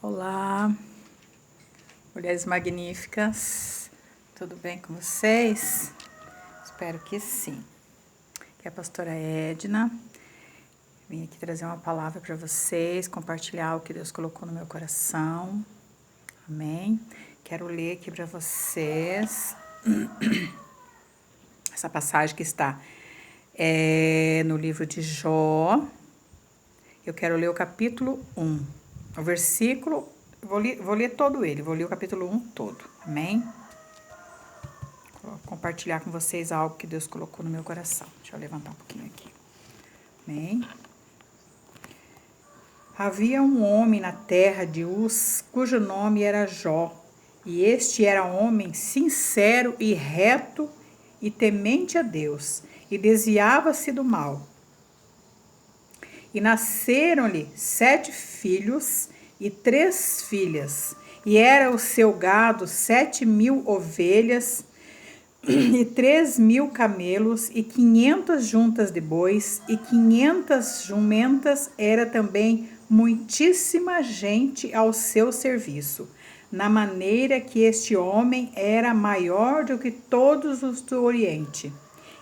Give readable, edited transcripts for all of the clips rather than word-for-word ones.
Olá, mulheres magníficas, tudo bem com vocês? Espero que sim. Aqui é a pastora Edna, vim aqui trazer uma palavra para vocês, compartilhar o que Deus colocou no meu coração, amém? Quero ler aqui para vocês essa passagem que está no livro de Jó. Eu quero ler o capítulo 1, o versículo, vou ler todo ele, vou ler o capítulo 1 todo, amém? Vou compartilhar com vocês algo que Deus colocou no meu coração. Deixa eu levantar um pouquinho aqui, amém? Havia um homem na terra de Uz, cujo nome era Jó, e este era homem sincero e reto e temente a Deus, e desviava-se do mal. E nasceram-lhe 7 filhos e 3 filhas, e era o seu gado 7.000 ovelhas, e 3.000 camelos, e 500 juntas de bois, e 500 jumentas. Era também muitíssima gente ao seu serviço, na maneira que este homem era maior do que todos os do Oriente.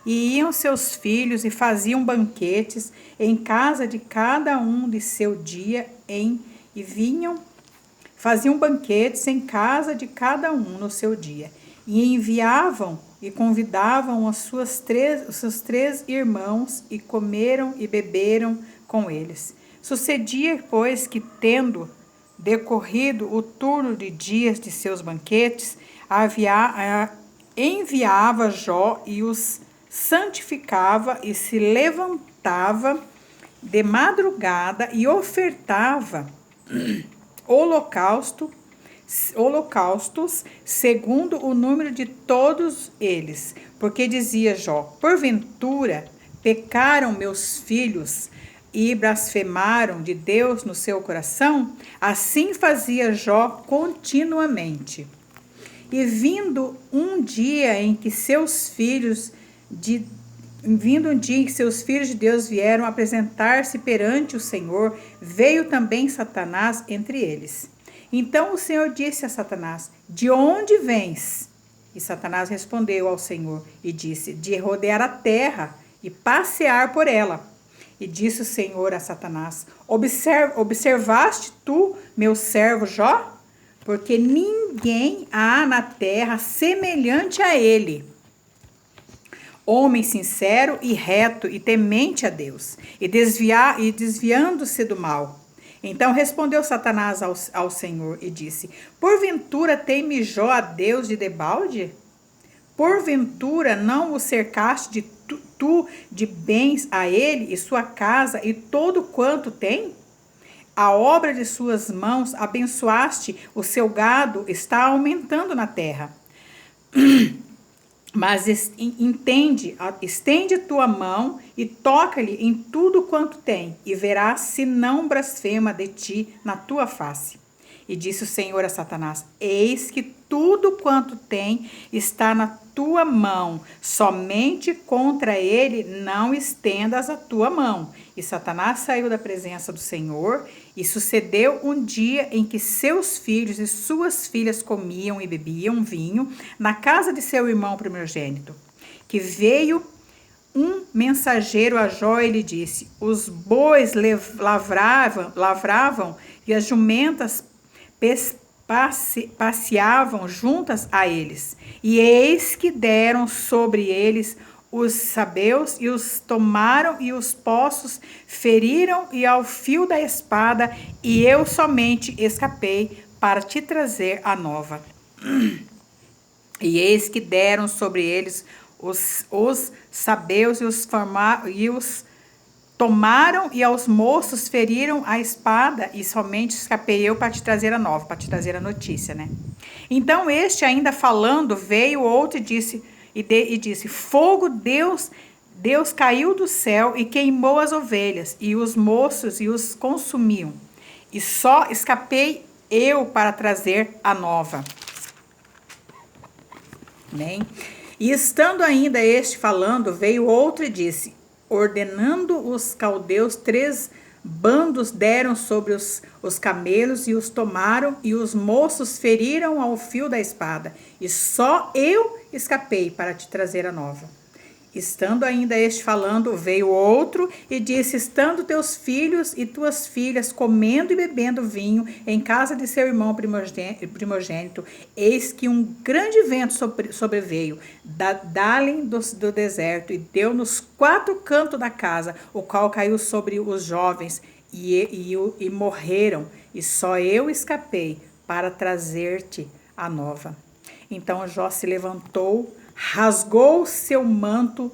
E iam seus filhos e faziam banquetes em casa de cada um de seu dia, faziam banquetes em casa de cada um no seu dia, e enviavam e convidavam os seus três irmãos, e comeram e beberam com eles. Sucedia, pois, que, tendo decorrido o turno de dias de seus banquetes, enviava Jó e os santificava, e se levantava de madrugada e ofertava holocaustos segundo o número de todos eles, porque dizia Jó: porventura pecaram meus filhos e blasfemaram de Deus no seu coração? Assim fazia Jó continuamente. E vindo um dia em que seus filhos de Deus vieram apresentar-se perante o Senhor, veio também Satanás entre eles. Então o Senhor disse a Satanás: de onde vens? E Satanás respondeu ao Senhor e disse: de rodear a terra e passear por ela. E disse o Senhor a Satanás: observaste tu meu servo Jó? Porque ninguém há na terra semelhante a ele, homem sincero e reto e temente a Deus, e desviando-se do mal. Então respondeu Satanás ao Senhor e disse: porventura teme Jó a Deus de debalde? Porventura não o cercaste de bens a ele e sua casa e todo quanto tem? A obra de suas mãos abençoaste, o seu gado está aumentando na terra. Mas estende tua mão e toca-lhe em tudo quanto tem, e verás se não blasfema de ti na tua face. E disse o Senhor a Satanás: eis que tudo quanto tem está na tua mão, somente contra ele não estendas a tua mão. E Satanás saiu da presença do Senhor. E sucedeu um dia em que seus filhos e suas filhas comiam e bebiam vinho na casa de seu irmão primogênito, que veio um mensageiro a Jó e lhe disse: os bois lavravam e as jumentas passeavam juntas a eles. E eis que deram sobre eles os sabeus, e os tomaram, e os poços feriram, e ao fio da espada, e eu somente escapei para te trazer a nova. E eis que deram sobre eles os sabeus, e os tomaram, e aos moços feriram a espada, e somente escapei eu para te trazer a nova, para te trazer a notícia, né? Então este, ainda falando, veio outro e disse: fogo Deus caiu do céu e queimou as ovelhas e os moços e os consumiam. E só escapei eu para trazer a nova. Amém? E estando ainda este falando, veio outro e disse: ordenando os caldeus 3 Bandos deram sobre os camelos e os tomaram, e os moços feriram ao fio da espada. E só eu escapei para te trazer a nova. Estando ainda este falando, veio outro e disse: estando teus filhos e tuas filhas comendo e bebendo vinho em casa de seu irmão primogênito, eis que um grande vento sobreveio, dali do deserto, e deu nos 4 cantos da casa, o qual caiu sobre os jovens, e morreram, e só eu escapei para trazer-te a nova. Então Jó se levantou, rasgou seu manto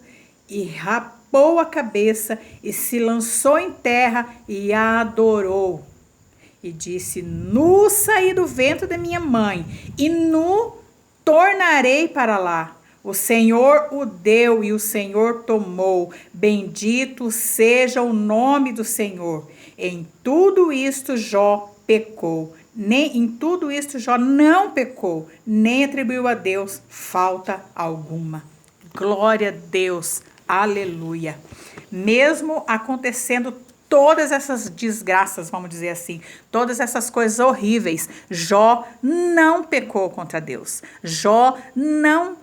e rapou a cabeça e se lançou em terra e a adorou. E disse: nu saí do ventre da minha mãe e nu tornarei para lá. O Senhor o deu e o Senhor tomou. Bendito seja o nome do Senhor. Em tudo isto Jó pecou. Em tudo isto Jó não pecou, nem atribuiu a Deus falta alguma. Glória a Deus, aleluia. Mesmo acontecendo todas essas desgraças, vamos dizer assim, todas essas coisas horríveis, Jó não pecou contra Deus. Jó não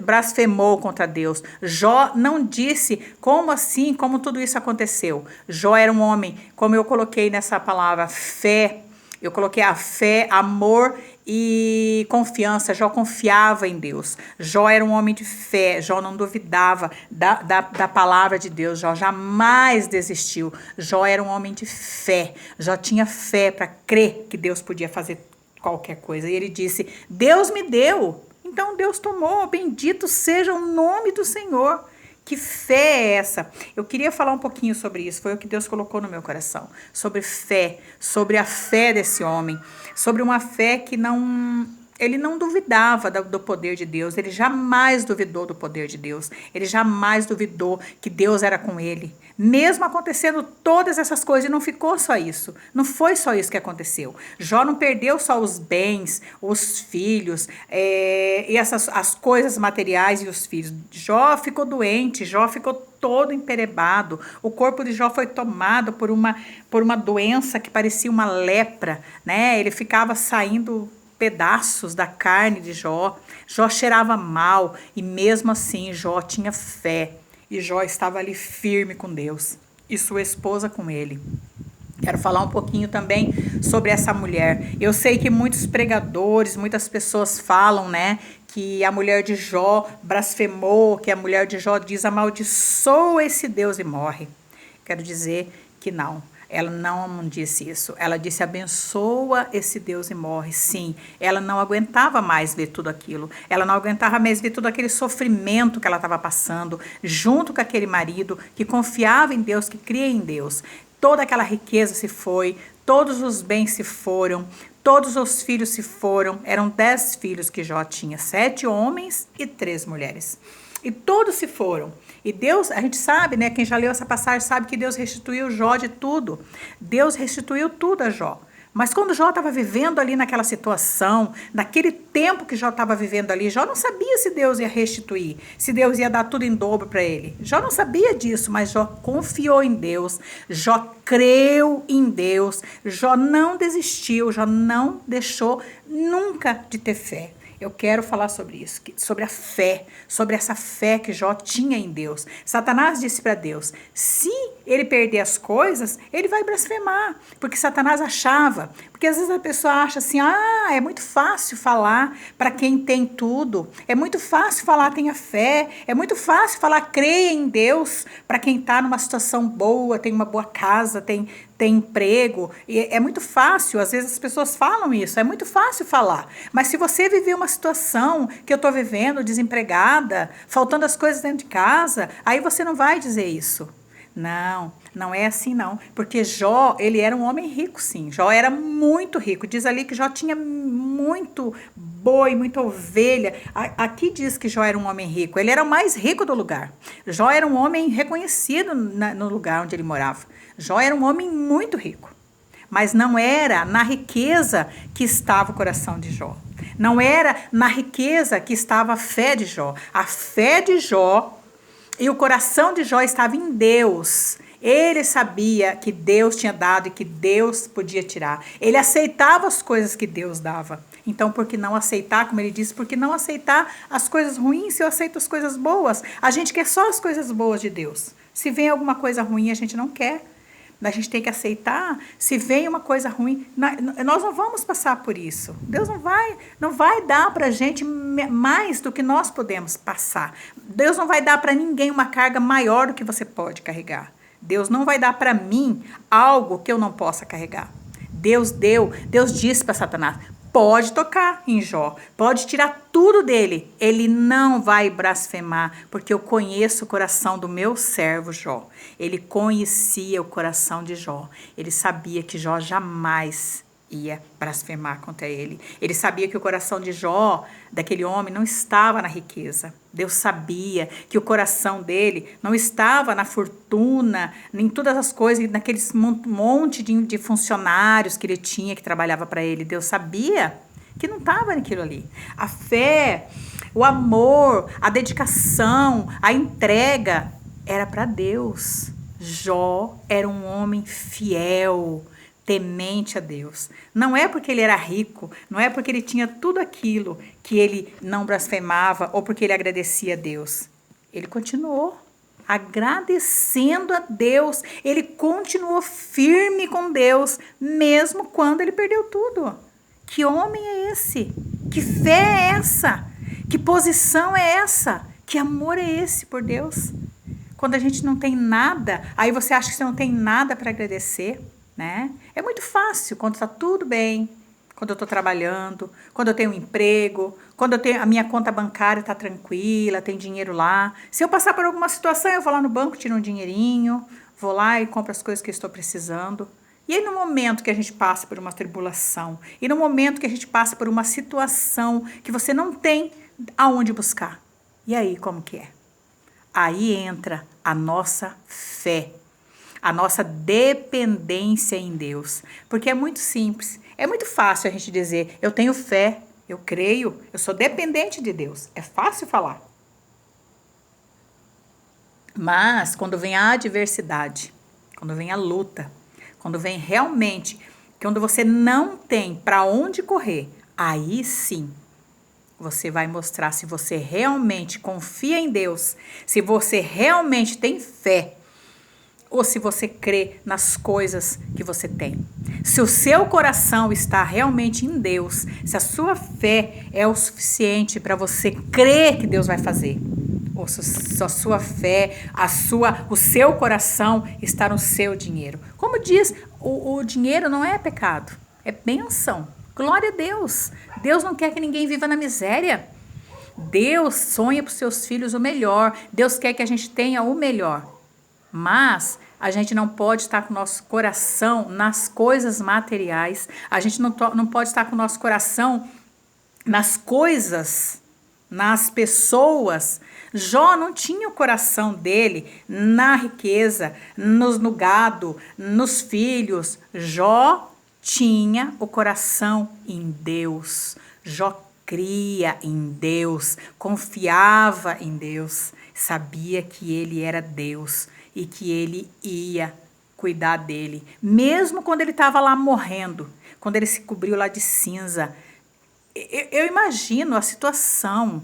blasfemou contra Deus. Jó não disse: como assim, como tudo isso aconteceu? Jó era um homem, como eu coloquei nessa palavra, fé. Eu coloquei a fé, amor e confiança. Jó confiava em Deus. Jó era um homem de fé. Jó não duvidava da palavra de Deus. Jó jamais desistiu. Jó era um homem de fé. Jó tinha fé para crer que Deus podia fazer qualquer coisa. E ele disse: Deus me deu, então Deus tomou. Bendito seja o nome do Senhor. Que fé é essa? Eu queria falar um pouquinho sobre isso, foi o que Deus colocou no meu coração, sobre fé, sobre a fé desse homem, sobre uma fé que ele não duvidava do poder de Deus, ele jamais duvidou do poder de Deus, ele jamais duvidou que Deus era com ele, mesmo acontecendo todas essas coisas. E não ficou só isso, não foi só isso que aconteceu. Jó não perdeu só os bens, os filhos, e as coisas materiais e os filhos. Jó ficou doente, Jó ficou todo emperebado, o corpo de Jó foi tomado por uma doença que parecia uma lepra, né? Ele ficava saindo pedaços da carne de Jó. Jó cheirava mal, e mesmo assim Jó tinha fé, e Jó estava ali firme com Deus, e sua esposa com ele. Quero falar um pouquinho também sobre essa mulher. Eu sei que muitos pregadores, muitas pessoas falam, né, que a mulher de Jó blasfemou, que a mulher de Jó diz: amaldiçoa esse Deus e morre. Quero dizer que não. Ela não disse isso. Ela disse: abençoa esse Deus e morre. Sim, ela não aguentava mais ver tudo aquilo. Ela não aguentava mais ver todo aquele sofrimento que ela estava passando, junto com aquele marido que confiava em Deus, que cria em Deus. Toda aquela riqueza se foi, todos os bens se foram, todos os filhos se foram. Eram 10 filhos que Jó tinha, 7 homens e 3 mulheres. E todos se foram. E Deus, a gente sabe, né? Quem já leu essa passagem sabe que Deus restituiu Jó de tudo. Deus restituiu tudo a Jó. Mas quando Jó estava vivendo ali naquela situação, naquele tempo que Jó estava vivendo ali, Jó não sabia se Deus ia restituir, se Deus ia dar tudo em dobro para ele. Jó não sabia disso, mas Jó confiou em Deus, Jó creu em Deus, Jó não desistiu, Jó não deixou nunca de ter fé. Eu quero falar sobre isso, sobre a fé, sobre essa fé que Jó tinha em Deus. Satanás disse para Deus: se ele perder as coisas, ele vai blasfemar, porque Satanás achava, porque às vezes a pessoa acha assim: é muito fácil falar para quem tem tudo, é muito fácil falar tenha fé, é muito fácil falar creia em Deus para quem está numa situação boa, tem uma boa casa, tem emprego, e é muito fácil. Às vezes as pessoas falam isso, é muito fácil falar, mas se você viver uma situação que eu estou vivendo, desempregada, faltando as coisas dentro de casa, aí você não vai dizer isso. Não é assim não, porque Jó, ele era um homem rico, sim. Jó era muito rico. Diz ali que Jó tinha muito boi, muita ovelha. Aqui diz que Jó era um homem rico. Ele era o mais rico do lugar. Jó era um homem reconhecido no lugar onde ele morava. Jó era um homem muito rico. Mas não era na riqueza que estava o coração de Jó. Não era na riqueza que estava a fé de Jó. A fé de Jó e o coração de Jó estava em Deus. Ele sabia que Deus tinha dado e que Deus podia tirar. Ele aceitava as coisas que Deus dava. Então, por que não aceitar, como ele disse, por que não aceitar as coisas ruins se eu aceito as coisas boas? A gente quer só as coisas boas de Deus. Se vem alguma coisa ruim, a gente não quer. A gente tem que aceitar. Se vem uma coisa ruim, nós não vamos passar por isso. Deus não vai dar para a gente mais do que nós podemos passar. Deus não vai dar para ninguém uma carga maior do que você pode carregar. Deus não vai dar para mim algo que eu não possa carregar. Deus disse para Satanás, pode tocar em Jó, pode tirar tudo dele, ele não vai blasfemar, porque eu conheço o coração do meu servo Jó. Ele conhecia o coração de Jó, ele sabia que Jó jamais ia blasfemar contra ele. Ele sabia que o coração de Jó, daquele homem, não estava na riqueza. Deus sabia que o coração dele não estava na fortuna, em todas as coisas, naqueles monte de funcionários que ele tinha, que trabalhava para ele. Deus sabia que não estava naquilo ali. A fé, o amor, a dedicação, a entrega era para Deus. Jó era um homem fiel, temente a Deus. Não é porque ele era rico, não é porque ele tinha tudo aquilo que ele não blasfemava ou porque ele agradecia a Deus. Ele continuou agradecendo a Deus, ele continuou firme com Deus, mesmo quando ele perdeu tudo. Que homem é esse? Que fé é essa? Que posição é essa? Que amor é esse por Deus? Quando a gente não tem nada, aí você acha que você não tem nada para agradecer, né? É muito fácil quando está tudo bem, quando eu estou trabalhando, quando eu tenho um emprego, quando eu tenho a minha conta bancária está tranquila, tem dinheiro lá. Se eu passar por alguma situação, eu vou lá no banco, tiro um dinheirinho, vou lá e compro as coisas que eu estou precisando. E aí no momento que a gente passa por uma tribulação, e no momento que a gente passa por uma situação que você não tem aonde buscar, e aí como que é? Aí entra a nossa fé, a nossa dependência em Deus. Porque é muito simples, é muito fácil a gente dizer, eu tenho fé, eu creio, eu sou dependente de Deus. É fácil falar. Mas quando vem a adversidade, quando vem a luta, quando vem realmente, quando você não tem para onde correr, aí sim, você vai mostrar se você realmente confia em Deus, se você realmente tem fé, ou se você crê nas coisas que você tem. Se o seu coração está realmente em Deus, se a sua fé é o suficiente para você crer que Deus vai fazer, ou se a sua fé, o seu coração está no seu dinheiro. Como diz, o dinheiro não é pecado, é bênção. Glória a Deus. Deus não quer que ninguém viva na miséria. Deus sonha para os seus filhos o melhor. Deus quer que a gente tenha o melhor. Mas a gente não pode estar com o nosso coração nas coisas materiais. A gente não pode estar com o nosso coração nas coisas, nas pessoas. Jó não tinha o coração dele na riqueza, no gado, nos filhos. Jó tinha o coração em Deus. Jó cria em Deus, confiava em Deus, sabia que ele era Deus e que ele ia cuidar dele. Mesmo quando ele estava lá morrendo, quando ele se cobriu lá de cinza. Eu imagino a situação.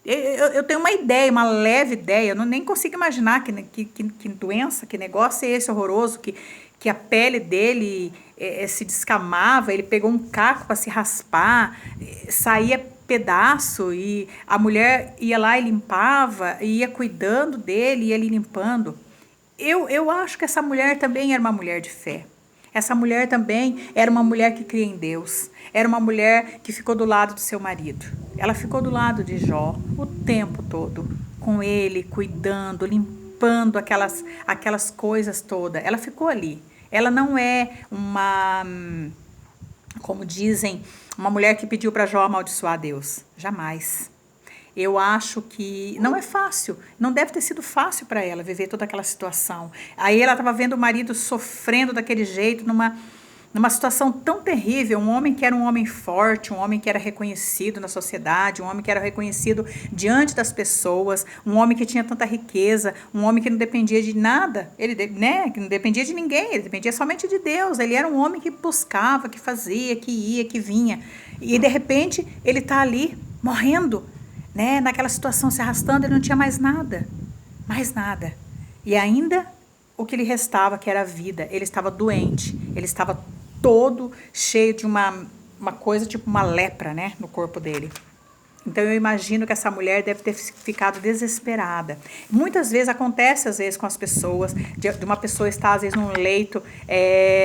Eu tenho uma ideia, uma leve ideia, eu nem consigo imaginar que doença, que negócio é esse horroroso, que a pele dele se descamava, ele pegou um caco para se raspar, saía pedaço e a mulher ia lá e limpava, e ia cuidando dele, ia ele limpando. Eu acho que essa mulher também era uma mulher de fé. Essa mulher também era uma mulher que cria em Deus. Era uma mulher que ficou do lado do seu marido. Ela ficou do lado de Jó o tempo todo, com ele, cuidando, limpando aquelas coisas todas. Ela ficou ali. Ela não é como dizem, uma mulher que pediu para Jó amaldiçoar a Deus. Jamais. Eu acho que não é fácil, não deve ter sido fácil para ela viver toda aquela situação. Aí ela estava vendo o marido sofrendo daquele jeito, numa situação tão terrível, um homem que era um homem forte, um homem que era reconhecido na sociedade, um homem que era reconhecido diante das pessoas, um homem que tinha tanta riqueza, um homem que não dependia de nada, que não dependia de ninguém, ele dependia somente de Deus, ele era um homem que buscava, que fazia, que ia, que vinha, e de repente ele está ali, morrendo, naquela situação, se arrastando, ele não tinha mais nada, e ainda o que lhe restava, que era a vida, ele estava doente, ele estava todo cheio de uma coisa, tipo uma lepra, no corpo dele. Então eu imagino que essa mulher deve ter ficado desesperada. Muitas vezes acontece, às vezes, com as pessoas, de uma pessoa estar, às vezes, num leito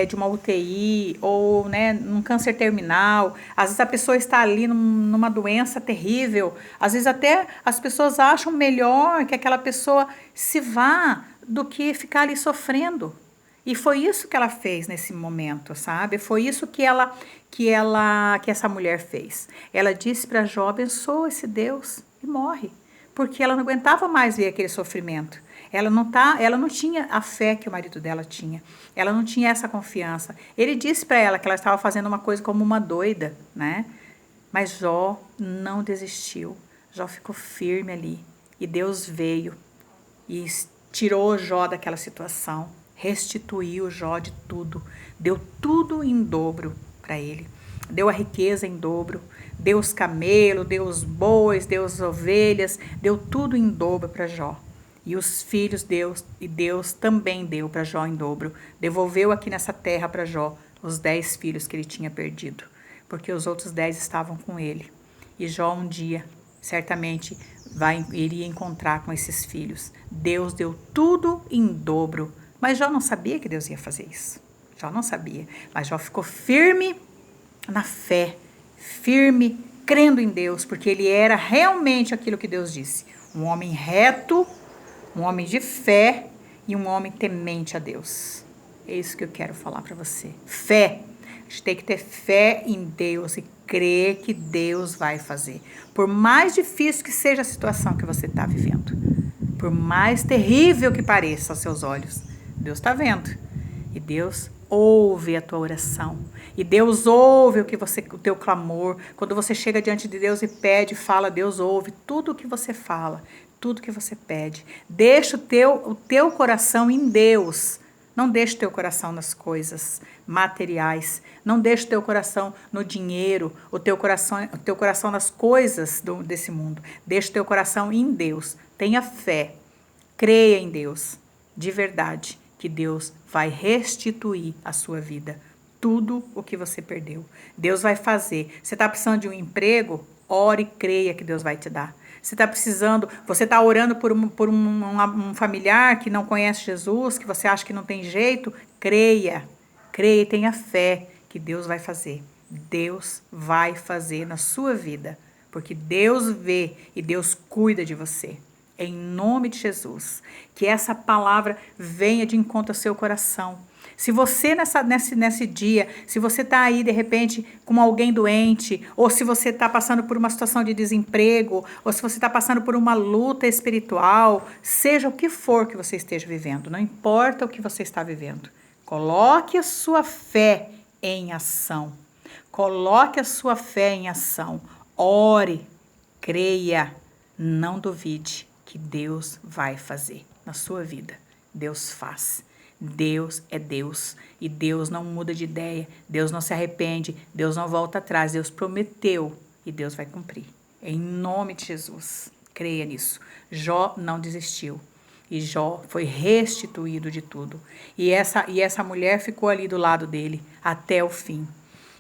de uma UTI, ou num câncer terminal, às vezes a pessoa está ali numa doença terrível, às vezes até as pessoas acham melhor que aquela pessoa se vá do que ficar ali sofrendo. E foi isso que ela fez nesse momento, sabe? Foi isso que essa mulher fez. Ela disse para Jó: abençoa esse Deus e morre, porque ela não aguentava mais ver aquele sofrimento. Ela não tinha a fé que o marido dela tinha. Ela não tinha essa confiança. Ele disse para ela que ela estava fazendo uma coisa como uma doida, Mas Jó não desistiu. Jó ficou firme ali. E Deus veio e tirou Jó daquela situação, restituiu Jó de tudo, deu tudo em dobro para ele, deu a riqueza em dobro, deu os camelos, deu os bois, deu as ovelhas, deu tudo em dobro para Jó. E os filhos Deus também deu para Jó em dobro, devolveu aqui nessa terra para Jó os 10 filhos que ele tinha perdido, porque os outros 10 estavam com ele. E Jó um dia, certamente, iria encontrar com esses filhos. Deus deu tudo em dobro, mas Jó não sabia que Deus ia fazer isso. Jó não sabia, mas Jó ficou firme na fé, firme, crendo em Deus, porque ele era realmente aquilo que Deus disse. Um homem reto, um homem de fé e um homem temente a Deus. É isso que eu quero falar para você. Fé. A gente tem que ter fé em Deus e crer que Deus vai fazer. Por mais difícil que seja a situação que você está vivendo, por mais terrível que pareça aos seus olhos, Deus está vendo. E Deus ouve a tua oração. E Deus ouve o teu clamor. Quando você chega diante de Deus e pede, fala, Deus ouve tudo o que você fala, tudo que você pede. Deixa o teu coração em Deus. Não deixe o teu coração nas coisas materiais. Não deixe o teu coração no dinheiro, o teu coração nas coisas desse mundo. Deixe o teu coração em Deus. Tenha fé. Creia em Deus. De verdade, que Deus vai restituir a sua vida. Tudo o que você perdeu. Deus vai fazer. Você está precisando de um emprego? Ore e creia que Deus vai te dar. Você está orando por um familiar que não conhece Jesus, que você acha que não tem jeito? Creia e tenha fé que Deus vai fazer. Deus vai fazer na sua vida, porque Deus vê e Deus cuida de você. Em nome de Jesus, que essa palavra venha de encontro ao seu coração. Se você nesse dia, se você está aí de repente com alguém doente, ou se você está passando por uma situação de desemprego, ou se você está passando por uma luta espiritual, seja o que for que você esteja vivendo, não importa o que você está vivendo, coloque a sua fé em ação. Coloque a sua fé em ação. Ore, creia, não duvide que Deus vai fazer na sua vida. Deus faz. Deus é Deus e Deus não muda de ideia, Deus não se arrepende, Deus não volta atrás, Deus prometeu e Deus vai cumprir. Em nome de Jesus, creia nisso. Jó não desistiu e Jó foi restituído de tudo. E essa mulher ficou ali do lado dele até o fim.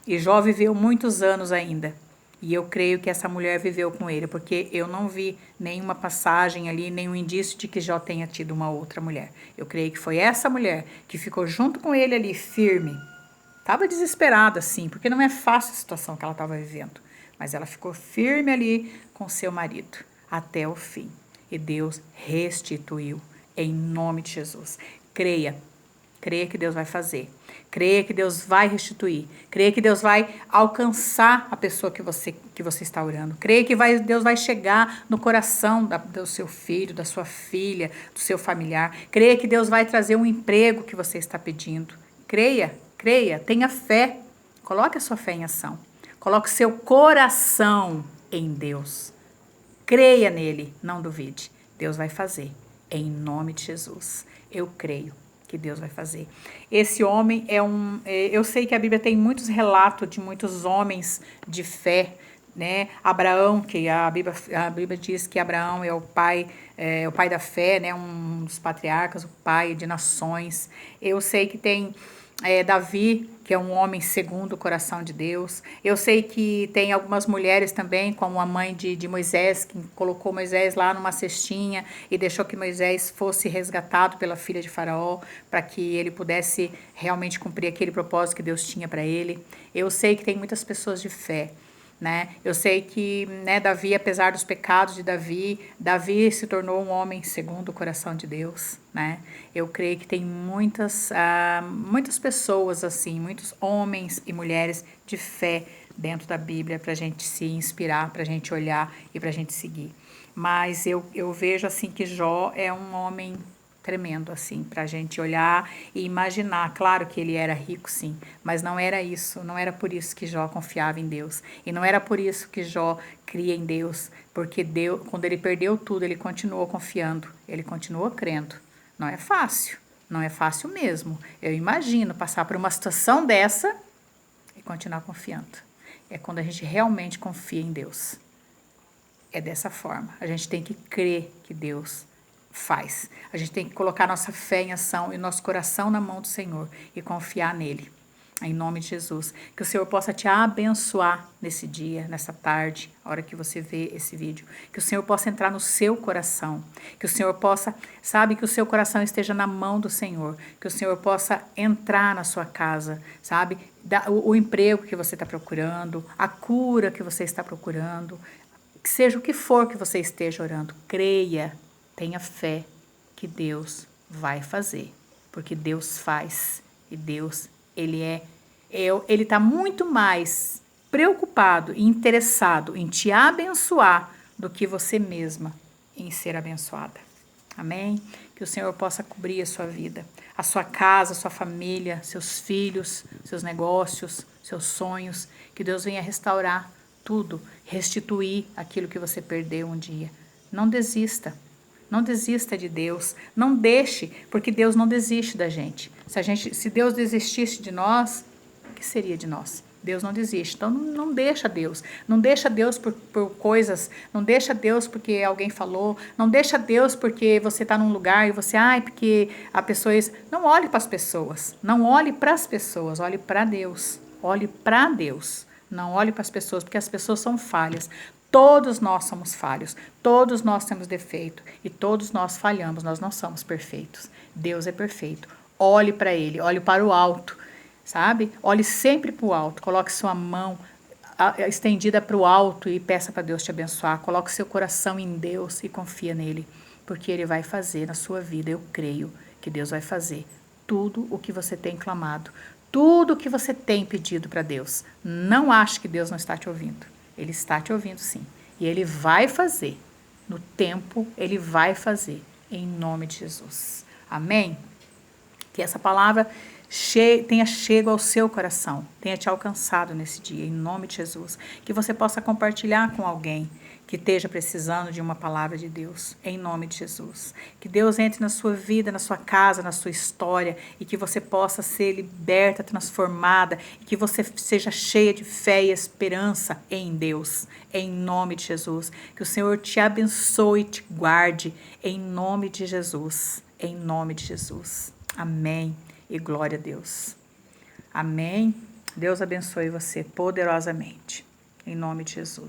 E Jó viveu muitos anos ainda. E eu creio que essa mulher viveu com ele, porque eu não vi nenhuma passagem ali, nenhum indício de que Jó tenha tido uma outra mulher. Eu creio que foi essa mulher que ficou junto com ele ali, firme. Estava desesperada, sim, porque não é fácil a situação que ela estava vivendo. Mas ela ficou firme ali com seu marido, até o fim. E Deus restituiu, em nome de Jesus. Creia que Deus vai fazer. Creia que Deus vai restituir. Creia que Deus vai alcançar a pessoa que você está orando. Creia que Deus vai chegar no coração do seu filho, da sua filha, do seu familiar. Creia que Deus vai trazer um emprego que você está pedindo. Creia Creia, tenha fé. Coloque a sua fé em ação. Coloque o seu coração em Deus. Creia nele, não duvide. Deus vai fazer, em nome de Jesus. Eu creio que Deus vai fazer. Esse homem eu sei que a Bíblia tem muitos relatos de muitos homens de fé, né? Abraão, que a Bíblia diz que Abraão é o pai da fé, né? Um dos patriarcas, o pai de nações. Eu sei que tem Davi, que é um homem segundo o coração de Deus. Eu sei que tem algumas mulheres também, como a mãe de Moisés, que colocou Moisés lá numa cestinha e deixou que Moisés fosse resgatado pela filha de Faraó, para que ele pudesse realmente cumprir aquele propósito que Deus tinha para ele. Eu sei que tem muitas pessoas de fé, né? Eu sei que, né, Davi, apesar dos pecados de Davi se tornou um homem segundo o coração de Deus, né? Eu creio que tem muitas pessoas assim, muitos homens e mulheres de fé dentro da Bíblia para a gente se inspirar, para a gente olhar e para a gente seguir. Mas eu vejo assim que Jó é um homem tremendo, assim, para a gente olhar e imaginar. Claro que ele era rico, sim, mas não era isso, não era por isso que Jó confiava em Deus. E não era por isso que Jó cria em Deus, porque Deus, quando ele perdeu tudo, ele continuou confiando, ele continuou crendo. Não é fácil, não é fácil mesmo. Eu imagino passar por uma situação dessa e continuar confiando. É quando a gente realmente confia em Deus. É dessa forma. A gente tem que crer que Deus faz. A gente tem que colocar nossa fé em ação e nosso coração na mão do Senhor e confiar nele. Em nome de Jesus. Que o Senhor possa te abençoar nesse dia, nessa tarde, a hora que você vê esse vídeo. Que o Senhor possa entrar no seu coração. Que o Senhor possa, que o seu coração esteja na mão do Senhor. Que o Senhor possa entrar na sua casa, sabe? O emprego que você está procurando, a cura que você está procurando, que seja o que for que você esteja orando, creia. Tenha fé que Deus vai fazer, porque Deus faz e Deus, ele está muito mais preocupado e interessado em te abençoar do que você mesma em ser abençoada. Amém? Que o Senhor possa cobrir a sua vida, a sua casa, a sua família, seus filhos, seus negócios, seus sonhos, que Deus venha restaurar tudo, restituir aquilo que você perdeu um dia. Não desista. Não desista de Deus, não deixe, porque Deus não desiste da gente. Se Deus desistisse de nós, o que seria de nós? Deus não desiste, então não deixa Deus. Não deixa Deus por coisas, não deixa Deus porque alguém falou, não deixa Deus porque você está num lugar e você, porque a pessoa... Não olhe para as pessoas, não olhe para as pessoas, olhe para Deus. Olhe para Deus, não olhe para as pessoas, porque as pessoas são falhas. Todos nós somos falhos, todos nós temos defeito e todos nós falhamos, nós não somos perfeitos. Deus é perfeito. Olhe para Ele, olhe para o alto, sabe? Olhe sempre para o alto, coloque sua mão estendida para o alto e peça para Deus te abençoar. Coloque seu coração em Deus e confia nele, porque Ele vai fazer na sua vida. Eu creio que Deus vai fazer tudo o que você tem clamado, tudo o que você tem pedido para Deus. Não ache que Deus não está te ouvindo. Ele está te ouvindo, sim. E Ele vai fazer. No tempo, Ele vai fazer. Em nome de Jesus. Amém? Que essa palavra tenha chego ao seu coração. Tenha te alcançado nesse dia. Em nome de Jesus. Que você possa compartilhar com alguém que esteja precisando de uma palavra de Deus. Em nome de Jesus. Que Deus entre na sua vida, na sua casa, na sua história. E que você possa ser liberta, transformada. E que você seja cheia de fé e esperança em Deus. Em nome de Jesus. Que o Senhor te abençoe e te guarde. Em nome de Jesus. Em nome de Jesus. Amém. E glória a Deus. Amém. Deus abençoe você poderosamente. Em nome de Jesus.